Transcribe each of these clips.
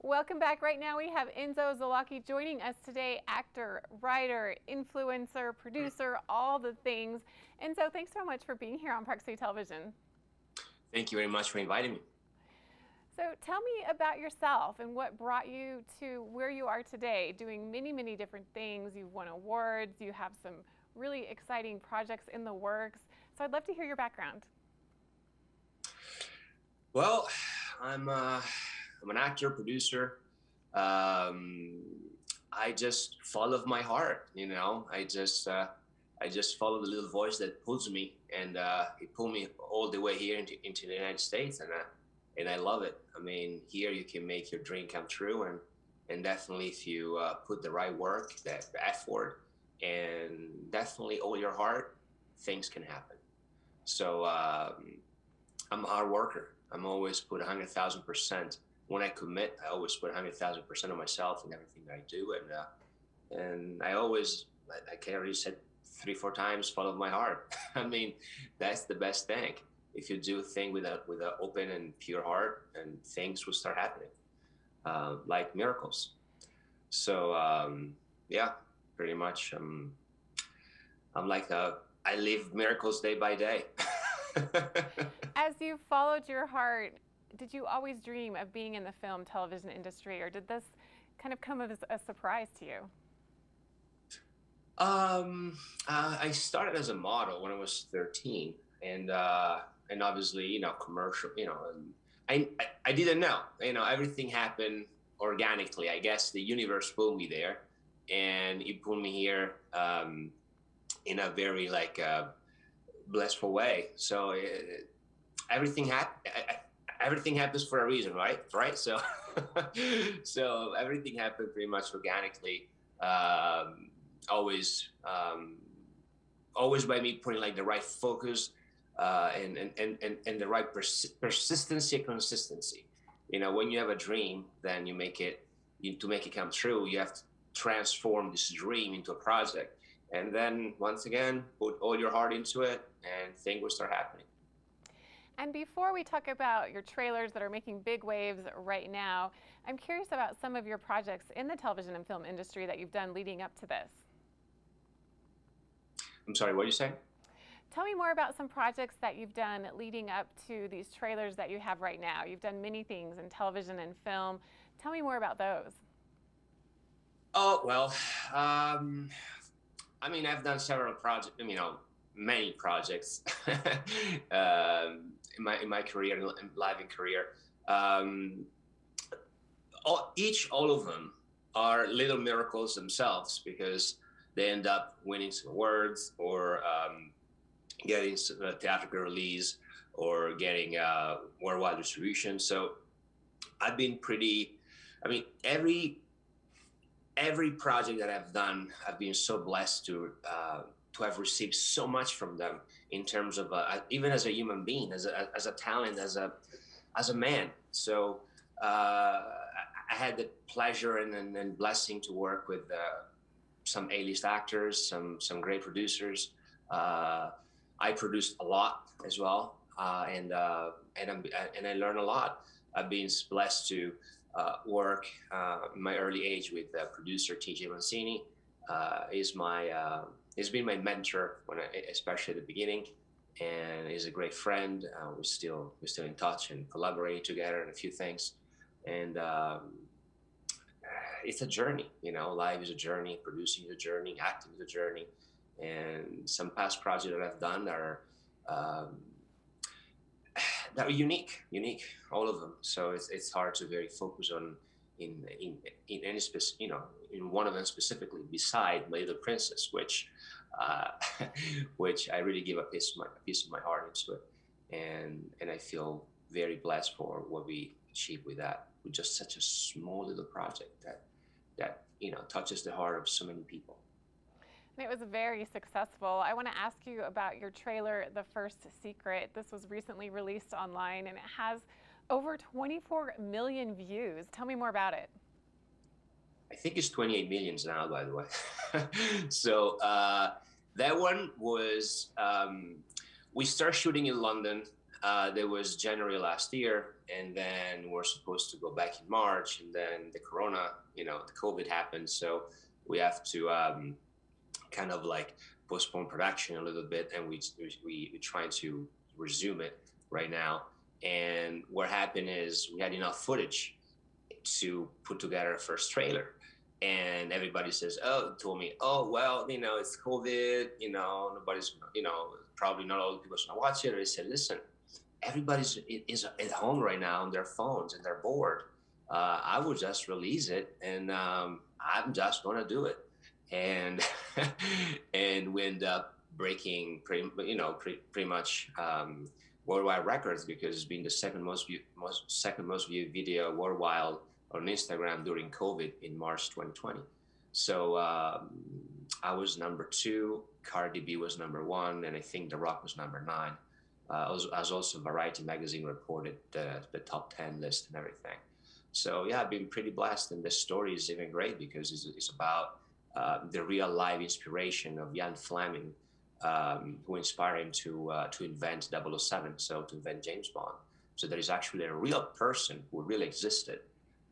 Welcome back. Right now we have Enzo Zelocchi joining us today, actor, writer, influencer, producer, all the things. Enzo, thanks so much for being here on Park City Television. Thank you very much for inviting me. So tell me about yourself and what brought you to where you are today, doing many, many different things. You've won awards, you have some really exciting projects in the works. So I'd love to hear your background. Well, I'm an actor, producer. Um, I just follow my heart. I just follow the little voice that pulls me, and it pulled me all the way here into the United States, and I love it. I mean, here you can make your dream come true, and definitely if you put the right work, the effort, and definitely all your heart, things can happen. So I'm a hard worker. I'm always put 100,000%. When I commit, I always put 100,000% of myself in everything that I do, and I always, like I already said 3, 4 times, follow my heart. I mean, that's the best thing. If you do a thing with an open and pure heart, and things will start happening, like miracles. So yeah, pretty much. I'm like I live miracles day by day. As you followed your heart, did you always dream of being in the film television industry, or did this kind of come as a surprise to you? I started as a model when I was 13, and obviously, commercial. I didn't know. Everything happened organically. I guess the universe pulled me there, and it pulled me here in a very like blissful way. So everything happened. Everything happens for a reason, right? Right. So, so everything happened pretty much organically. Um, always, always by me putting like the right focus and the right persistency and consistency. When you have a dream, then to make it come true, you have to transform this dream into a project, and then once again put all your heart into it, and things will start happening. And before we talk about your trailers that are making big waves right now, I'm curious about some of your projects in the television and film industry that you've done leading up to this. I'm sorry, what are you saying? Tell me more about some projects that you've done leading up to these trailers that you have right now. You've done many things in television and film. Tell me more about those. Oh well, um, I mean, I've done several projects. Many projects in my career, in life and career. Um, all of them are little miracles themselves, because they end up winning some awards, or getting a theatrical release, or getting worldwide distribution. So I've been pretty. I mean, every project that I've done, I've been so blessed to have received so much from them, in terms of even as a human being, as a talent, as a man. So I had the pleasure and blessing to work with some A-list actors, some great producers. Uh, I produced a lot as well, and I learned a lot. I've been blessed to work in my early age with producer TJ Mancini. Is my He's been my mentor especially at the beginning, and he's a great friend. We're still in touch and collaborating together on a few things, and it's a journey. Life is a journey, producing is a journey, acting is a journey, and some past projects that I've done are um, that are unique, all of them. So it's hard to very focus on in any in one of them specifically, beside My Little Princess, which uh, which I really give a piece of my heart into it, and I feel very blessed for what we achieved with that, with just such a small little project that touches the heart of so many people. And it was very successful. I want to ask you about your trailer, The First Secret. This was recently released online and it has over 24 million views. Tell me more about it. I think it's 28 millions now, by the way. So that one was we start shooting in London there was January last year, and then we're supposed to go back in March, and then the Corona, the COVID happened, so we have to kind of like postpone production a little bit, and we trying to resume it right now. And what happened is we had enough footage to put together a first trailer. And everybody told me, oh, well, it's COVID, nobody's, probably not all the people's gonna watch it. Or they said, listen, everybody's is at home right now on their phones and they're bored. I will just release it, and I'm just gonna do it. And and we end up breaking pretty much worldwide records, because it's been the second most viewed video worldwide on Instagram during COVID in March 2020. So I was number 2, Cardi B was number 1, and I think The Rock was number 9. As also Variety magazine reported the top 10 list and everything. So yeah, I've been pretty blessed, and the story is even great because it's about the real life inspiration of Ian Fleming, who inspired him to invent 007, so to invent James Bond. So there is actually a real person who really existed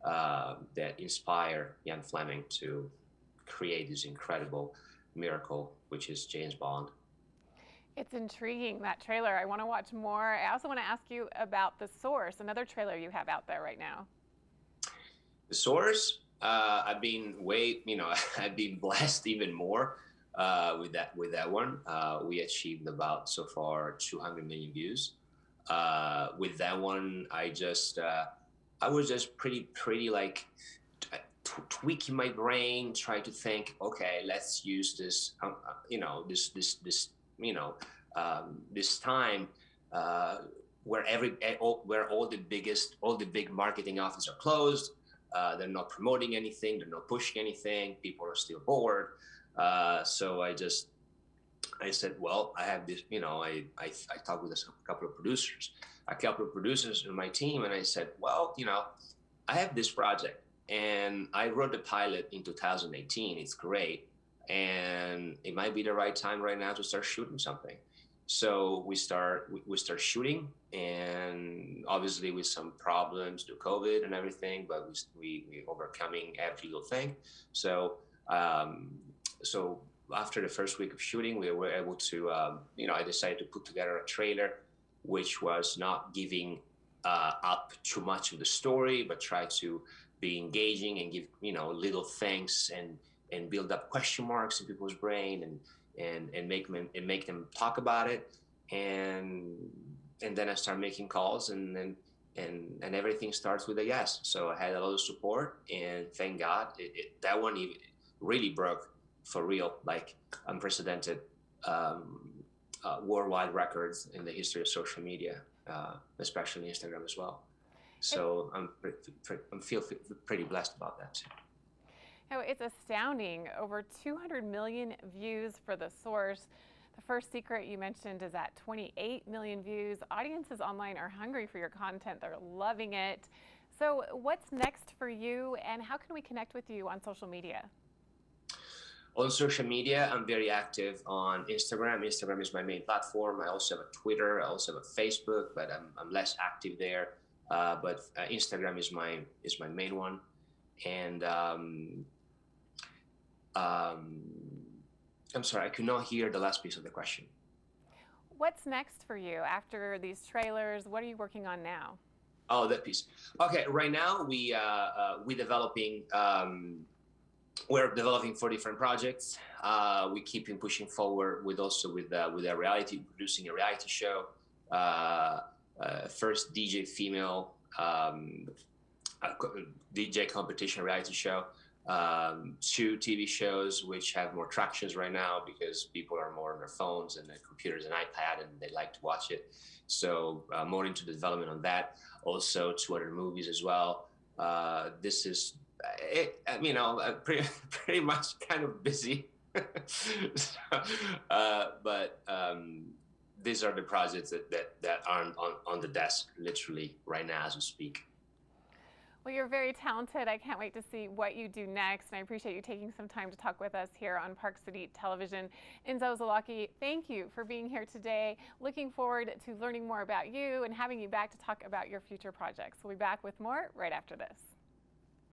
that inspired Ian Fleming to create this incredible miracle, which is James Bond. It's intriguing, that trailer. I want to watch more. I also want to ask you about The Source, another trailer you have out there right now. The Source, I've been I've been blessed even more with that one. We achieved about so far 200 million views. With that one, I was just pretty like tweaking my brain, try to think, okay, let's use this, this time where all the big marketing offices are closed. They're not promoting anything. They're not pushing anything. People are still bored. So I said, well, I have this, I talked with a couple of producers in my team, and I said, well, I have this project, and I wrote the pilot in 2018. It's great, and it might be the right time right now to start shooting something. So we start shooting, and obviously with some problems due to COVID and everything, but we overcoming every little thing. So so after the first week of shooting, we were able to, I decided to put together a trailer, which was not giving up too much of the story, but try to be engaging and give, little things and build up question marks in people's brain and make them talk about it. And then I start making calls, and everything starts with a yes. So I had a lot of support, and thank God that one really broke for real, like unprecedented worldwide records in the history of social media, especially Instagram as well. So I feel pretty blessed about that too. Oh, it's astounding. Over 200 million views for The Source. The First Secret you mentioned is at 28 million views. Audiences online are hungry for your content. They're loving it. So what's next for you, and how can we connect with you on social media? On social media, I'm very active on Instagram. Instagram is my main platform. I also have a Twitter. I also have a Facebook, but I'm less active there. But Instagram is my main one. And I'm sorry, I could not hear the last piece of the question. What's next for you after these trailers? What are you working on now? Oh, that piece. Okay, right now we're developing 4 different projects. We keep pushing forward with producing a reality show. First DJ female DJ competition reality show. 2 TV shows which have more tractions right now because people are more on their phones and their computers and iPad, and they like to watch it. So more into the development on that. Also 2 other movies as well. This is pretty much kind of busy. But these are the projects that aren't on the desk literally right now as we speak. Well, you're very talented. I can't wait to see what you do next, and I appreciate you taking some time to talk with us here on Park City Television. Enzo Zelocchi, thank you for being here today. Looking forward to learning more about you and having you back to talk about your future projects. We'll be back with more right after this.